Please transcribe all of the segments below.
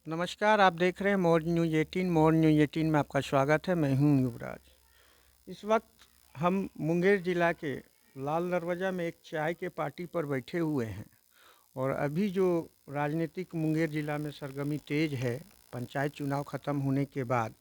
नमस्कार, आप देख रहे हैं मोर न्यूज़ 18। मोर न्यूज़ 18 में आपका स्वागत है। मैं हूं युवराज। इस वक्त हम मुंगेर ज़िला के लाल दरवाज़ा में एक चाय के पार्टी पर बैठे हुए हैं और अभी जो राजनीतिक मुंगेर ज़िला में सरगर्मी तेज़ है। पंचायत चुनाव ख़त्म होने के बाद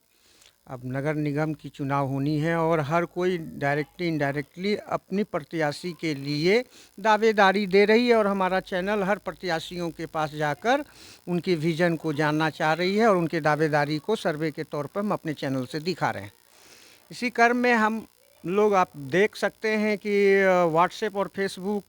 अब नगर निगम की चुनाव होनी है और हर कोई डायरेक्टली इनडायरेक्टली अपनी प्रत्याशी के लिए दावेदारी दे रही है और हमारा चैनल हर प्रत्याशियों के पास जाकर उनके विज़न को जानना चाह रही है और उनके दावेदारी को सर्वे के तौर पर हम अपने चैनल से दिखा रहे हैं। इसी क्रम में हम लोग आप देख सकते हैं कि व्हाट्सएप और फेसबुक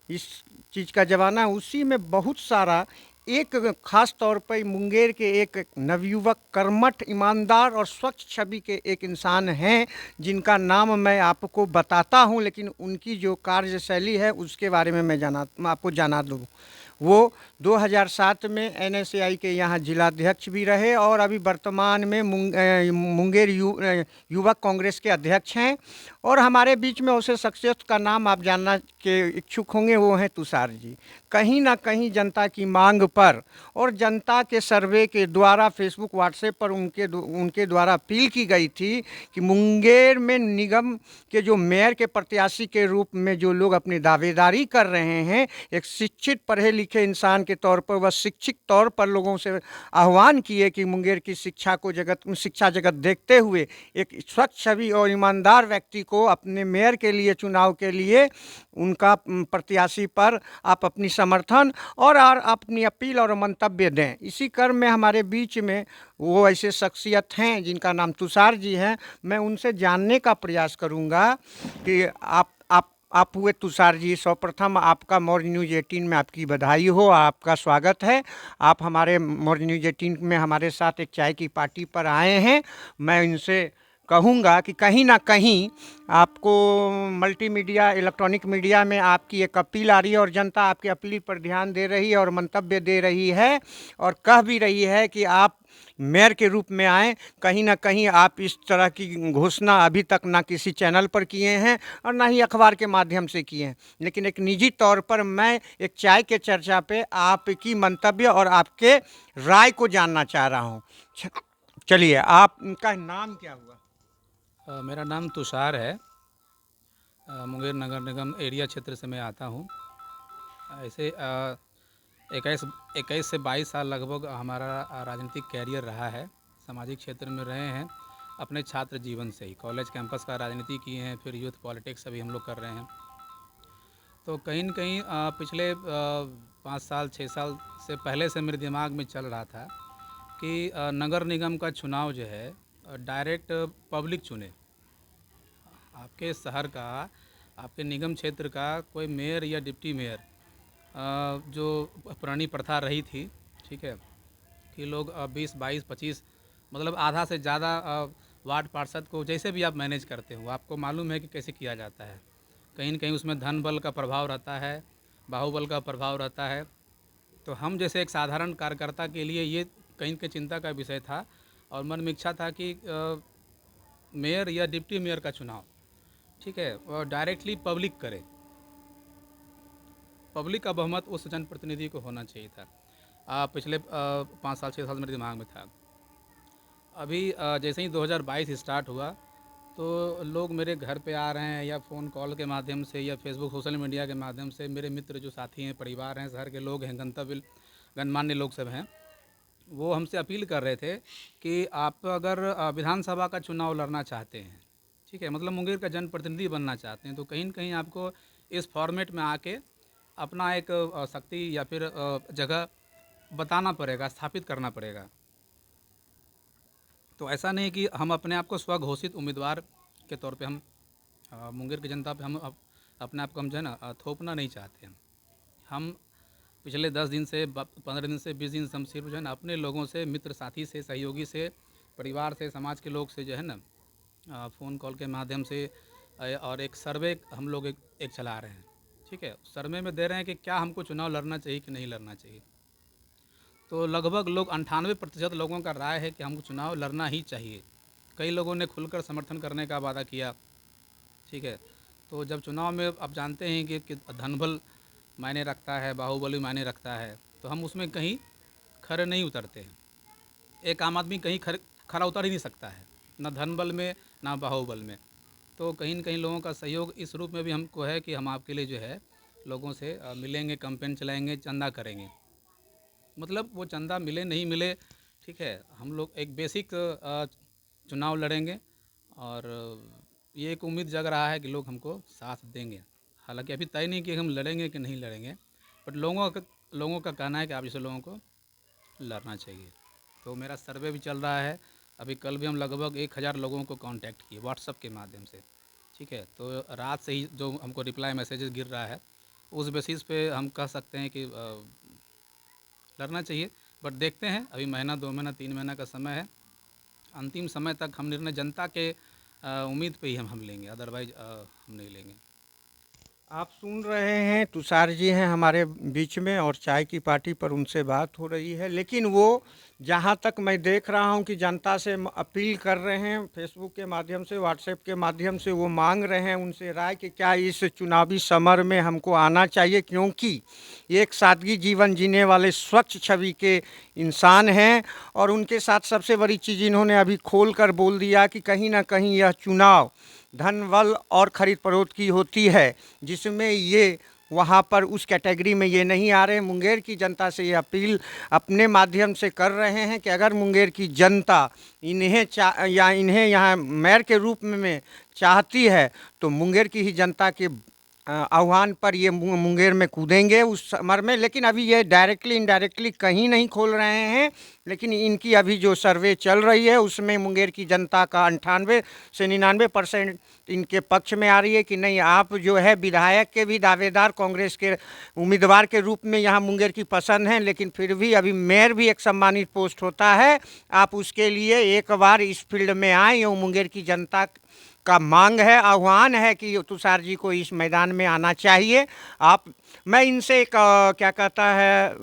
इस चीज़ का ज़माना है। उसी में बहुत सारा एक ख़ास तौर पर मुंगेर के एक नवयुवक कर्मठ, ईमानदार और स्वच्छ छवि के एक इंसान हैं जिनका नाम मैं आपको बताता हूं, लेकिन उनकी जो कार्यशैली है उसके बारे में मैं आपको जाना दूँ। वो 2007 में एनएसएआई के यहाँ जिलाध्यक्ष भी रहे और अभी वर्तमान में मुंगेर युवक कांग्रेस के अध्यक्ष हैं। और हमारे बीच में ऐसे शख्सियत का नाम आप जानना के इच्छुक होंगे, वो हैं तुषार जी। कहीं ना कहीं जनता की मांग पर और जनता के सर्वे के द्वारा फेसबुक व्हाट्सएप पर उनके द्वारा अपील की गई थी कि मुंगेर में निगम के जो मेयर के प्रत्याशी के रूप में जो लोग अपनी दावेदारी कर रहे हैं, एक शिक्षित पढ़े लिखे इंसान के तौर पर वह शिक्षित तौर पर लोगों से आह्वान किए कि मुंगेर की शिक्षा जगत देखते हुए एक स्वच्छ छवि और ईमानदार व्यक्ति को अपने मेयर के लिए चुनाव के लिए उनका प्रत्याशी पर आप अपनी समर्थन और अपनी अपील और मंतव्य दें। इसी क्रम में हमारे बीच में वो ऐसे शख्सियत हैं जिनका नाम तुषार जी हैं। मैं उनसे जानने का प्रयास करूंगा कि आप हुए तुषार जी। सर्वप्रथम आपका मोर न्यूज़ 18 में आपकी बधाई हो, आपका स्वागत है। आप हमारे मोर न्यूज़ 18 में हमारे साथ एक चाय की पार्टी पर आए हैं। मैं इनसे कहूँगा कि कहीं ना कहीं आपको मल्टीमीडिया इलेक्ट्रॉनिक मीडिया में आपकी एक अपील आ रही है और जनता आपकी अपील पर ध्यान दे रही है और मंतव्य दे रही है और कह भी रही है कि आप मेयर के रूप में आएँ। कहीं ना कहीं आप इस तरह की घोषणा अभी तक ना किसी चैनल पर किए हैं और ना ही अखबार के माध्यम से किए हैं, लेकिन एक निजी तौर पर मैं एक चाय के चर्चा पे आपकी मंतव्य और आपके राय को जानना चाह रहा हूँ। चलिए, आपका नाम क्या हुआ? मेरा नाम तुषार है। मुंगेर नगर निगम एरिया क्षेत्र से मैं आता हूँ। ऐसे 21 से 22 साल लगभग हमारा राजनीतिक कैरियर रहा है। सामाजिक क्षेत्र में रहे हैं अपने छात्र जीवन से ही। कॉलेज कैंपस का राजनीति किए हैं, फिर यूथ पॉलिटिक्स अभी हम लोग कर रहे हैं। तो कहीं न कहीं पिछले 5 साल 6 साल से पहले से मेरे दिमाग में चल रहा था कि नगर निगम का चुनाव जो है डायरेक्ट पब्लिक चुने। आपके शहर का, आपके निगम क्षेत्र का कोई मेयर या डिप्टी मेयर, जो पुरानी प्रथा रही थी, ठीक है, कि लोग 20 22 25 मतलब आधा से ज़्यादा वार्ड पार्षद को जैसे भी आप मैनेज करते हो, आपको मालूम है कि कैसे किया जाता है। कहीं न कहीं उसमें धन बल का प्रभाव रहता है, बाहुबल का प्रभाव रहता है। तो हम जैसे एक साधारण कार्यकर्ता के लिए ये कहीं न कहीं चिंता का विषय था और मन में इच्छा था कि मेयर या डिप्टी मेयर का चुनाव, ठीक है, और डायरेक्टली पब्लिक करे। पब्लिक का बहुमत उस जनप्रतिनिधि को होना चाहिए था। पिछले 5 साल 6 साल मेरे दिमाग में था। अभी जैसे ही 2022 स्टार्ट हुआ तो लोग मेरे घर पे आ रहे हैं या फ़ोन कॉल के माध्यम से या फेसबुक सोशल मीडिया के माध्यम से, मेरे मित्र जो साथी हैं, परिवार हैं, शहर के लोग हैं, गणमान्य लोग सब हैं, वो हमसे अपील कर रहे थे कि आप अगर विधानसभा का चुनाव लड़ना चाहते हैं, ठीक है, मतलब मुंगेर का जनप्रतिनिधि बनना चाहते हैं, तो कहीं न कहीं आपको इस फॉर्मेट में आके अपना एक शक्ति या फिर जगह बताना पड़ेगा, स्थापित करना पड़ेगा। तो ऐसा नहीं कि हम अपने आप को स्वघोषित उम्मीदवार के तौर पे हम मुंगेर की जनता पे हम अपने आप को हम जो है ना थोपना नहीं चाहते हैं। हम पिछले 10 दिन से 15 दिन से 20 दिन से हम सिर्फ जो है ना अपने लोगों से, मित्र साथी से, सहयोगी से, परिवार से, समाज के लोग से जो है ना फ़ोन कॉल के माध्यम से और एक सर्वे हम लोग एक चला रहे हैं, ठीक है। सर्वे में दे रहे हैं कि क्या हमको चुनाव लड़ना चाहिए कि नहीं लड़ना चाहिए। तो लगभग लोग 98% लोगों का राय है कि हमको चुनाव लड़ना ही चाहिए। कई लोगों ने खुलकर समर्थन करने का वादा किया, ठीक है। तो जब चुनाव में आप जानते हैं कि धनबल मायने रखता है, बाहुबली मायने रखता है, तो हम उसमें कहीं खरे नहीं उतरते हैं। एक आम आदमी कहीं खरा उतर ही नहीं सकता है, ना धन बल में ना बाहुबल में। तो कहीं न कहीं लोगों का सहयोग इस रूप में भी हमको है कि हम आपके लिए जो है लोगों से मिलेंगे, कैंपेन चलाएँगे, चंदा करेंगे। मतलब वो चंदा मिले नहीं मिले, ठीक है, हम लोग एक बेसिक चुनाव लड़ेंगे और ये एक उम्मीद जग रहा है कि लोग हमको साथ देंगे। हालाँकि अभी तय नहीं कि हम लड़ेंगे कि नहीं लड़ेंगे, बट लोगों का कहना है कि आप जैसे लोगों को लड़ना चाहिए। तो मेरा सर्वे भी चल रहा है। अभी कल भी हम लगभग 1000 लोगों को कांटेक्ट किए व्हाट्सएप के माध्यम से, ठीक है। तो रात से ही जो हमको रिप्लाई मैसेजेस गिर रहा है, उस बेसिस पे हम कह सकते हैं कि लड़ना चाहिए। बट देखते हैं, अभी महीना 2 महीना 3 महीना का समय है। अंतिम समय तक हम निर्णय जनता के उम्मीद पे ही हम लेंगे, अदरवाइज़ हम नहीं लेंगे। आप सुन रहे हैं तुषार जी हैं हमारे बीच में और चाय की पार्टी पर उनसे बात हो रही है, लेकिन वो जहाँ तक मैं देख रहा हूँ कि जनता से अपील कर रहे हैं, फेसबुक के माध्यम से, व्हाट्सएप के माध्यम से वो मांग रहे हैं उनसे राय कि क्या इस चुनावी समर में हमको आना चाहिए, क्योंकि एक सादगी जीवन जीने वाले स्वच्छ छवि के इंसान हैं। और उनके साथ सबसे बड़ी चीज़ इन्होंने अभी खोल कर बोल दिया कि कहीं ना कहीं यह चुनाव धन बल और खरीद फरोख्त की होती है, जिसमें ये वहाँ पर उस कैटेगरी में ये नहीं आ रहे। मुंगेर की जनता से ये अपील अपने माध्यम से कर रहे हैं कि अगर मुंगेर की जनता इन्हें यहाँ मेयर के रूप में चाहती है तो मुंगेर की ही जनता के आह्वान पर ये मुंगेर में कूदेंगे उस समर में। लेकिन अभी ये डायरेक्टली इनडायरेक्टली कहीं नहीं खोल रहे हैं, लेकिन इनकी अभी जो सर्वे चल रही है उसमें मुंगेर की जनता का 98 से 99% इनके पक्ष में आ रही है कि नहीं, आप जो है विधायक के भी दावेदार कांग्रेस के उम्मीदवार के रूप में यहाँ मुंगेर की पसंद हैं, लेकिन फिर भी अभी मेयर भी एक सम्मानित पोस्ट होता है। आप उसके लिए एक बार इस फील्ड में आए, ये मुंगेर की जनता का मांग है, आह्वान है कि तुषार जी को इस मैदान में आना चाहिए। आप मैं इनसे एक क्या कहता है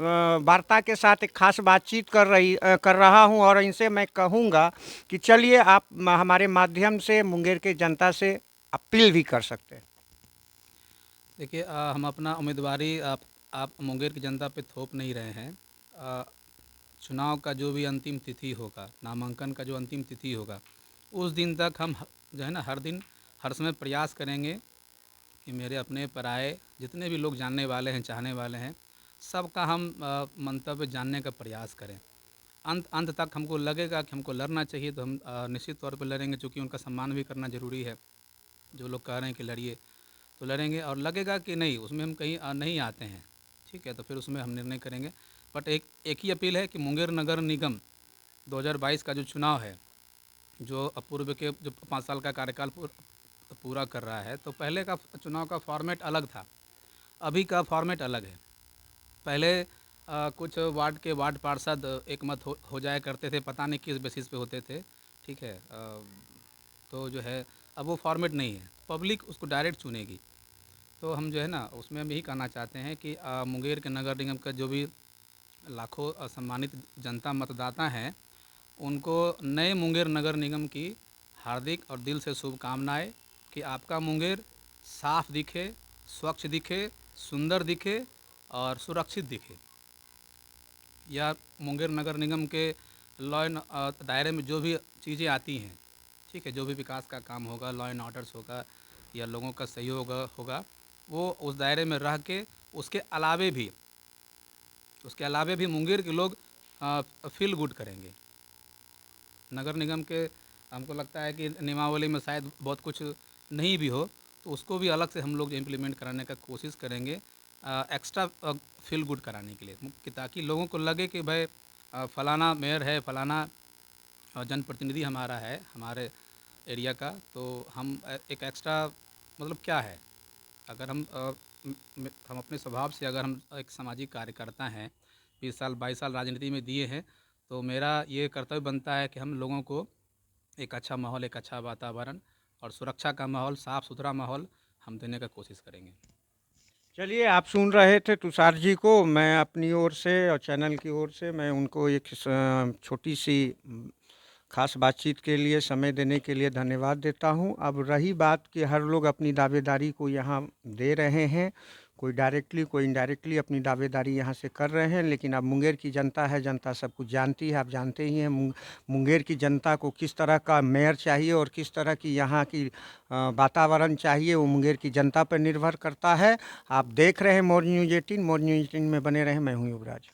वार्ता के साथ एक खास बातचीत कर रहा हूं और इनसे मैं कहूंगा कि चलिए आप हमारे माध्यम से मुंगेर के जनता से अपील भी कर सकते हैं। देखिए, हम अपना उम्मीदवारी आप मुंगेर की जनता पे थोप नहीं रहे हैं। चुनाव का जो भी अंतिम तिथि होगा, नामांकन का जो अंतिम तिथि होगा, उस दिन तक हम जो है ना हर दिन हर समय प्रयास करेंगे कि मेरे अपने पराए जितने भी लोग जानने वाले हैं, चाहने वाले हैं, सबका हम मंतव्य जानने का प्रयास करें। अंत अंत तक हमको लगेगा कि हमको लड़ना चाहिए तो हम निश्चित तौर पर लड़ेंगे, क्योंकि उनका सम्मान भी करना ज़रूरी है। जो लोग कह रहे हैं कि लड़िए तो लड़ेंगे, और लगेगा कि नहीं उसमें हम कहीं नहीं आते हैं, ठीक है, तो फिर उसमें हम निर्णय करेंगे। बट एक ही अपील है कि मुंगेर नगर निगम 2022 का जो चुनाव है, जो पूर्व के जो 5 साल का कार्यकाल पूरा कर रहा है, तो पहले का चुनाव का फॉर्मेट अलग था, अभी का फॉर्मेट अलग है। पहले कुछ वार्ड के वार्ड पार्षद एक मत हो जाया करते थे, पता नहीं किस बेसिस पे होते थे, ठीक है। तो जो है अब वो फॉर्मेट नहीं है, पब्लिक उसको डायरेक्ट चुनेगी। तो हम जो है ना उसमें हम यही कहना चाहते हैं कि मुंगेर के नगर निगम का जो भी लाखों सम्मानित जनता मतदाता हैं, उनको नए मुंगेर नगर निगम की हार्दिक और दिल से शुभकामनाएं कि आपका मुंगेर साफ दिखे, स्वच्छ दिखे, सुंदर दिखे और सुरक्षित दिखे। या मुंगेर नगर निगम के लॉ एंड दायरे में जो भी चीज़ें आती हैं, ठीक है, जो भी विकास का काम होगा, लॉ एंड ऑर्डर्स होगा या लोगों का सहयोग होगा, वो उस दायरे में रह के उसके अलावे भी मुंगेर के लोग फील गुड करेंगे। नगर निगम के हमको लगता है कि नियमावली में शायद बहुत कुछ नहीं भी हो, तो उसको भी अलग से हम लोग इम्प्लीमेंट कराने का कोशिश करेंगे, एक्स्ट्रा फील गुड कराने के लिए, कि ताकि लोगों को लगे कि भाई फलाना मेयर है, फलाना जनप्रतिनिधि हमारा है हमारे एरिया का, तो हम एक एक्स्ट्रा मतलब क्या है, अगर हम अपने स्वभाव से अगर हम एक सामाजिक कार्यकर्ता हैं, 20 साल 22 साल राजनीति में दिए हैं, तो मेरा ये कर्तव्य बनता है कि हम लोगों को एक अच्छा माहौल, एक अच्छा वातावरण और सुरक्षा का माहौल, साफ़ सुथरा माहौल हम देने का कोशिश करेंगे। चलिए, आप सुन रहे थे तुषार जी को। मैं अपनी ओर से और चैनल की ओर से मैं उनको एक छोटी सी खास बातचीत के लिए समय देने के लिए धन्यवाद देता हूं। अब रही बात कि हर लोग अपनी दावेदारी को यहाँ दे रहे हैं, कोई डायरेक्टली कोई इनडायरेक्टली अपनी दावेदारी यहाँ से कर रहे हैं। लेकिन अब मुंगेर की जनता है, जनता सब कुछ जानती है। आप जानते ही हैं मुंगेर की जनता को किस तरह का मेयर चाहिए और किस तरह की यहाँ की वातावरण चाहिए, वो मुंगेर की जनता पर निर्भर करता है। आप देख रहे हैं मौज न्यूज़ 18। मौज न्यूज़ 18 में बने रहें। मैं हूँ युवराज।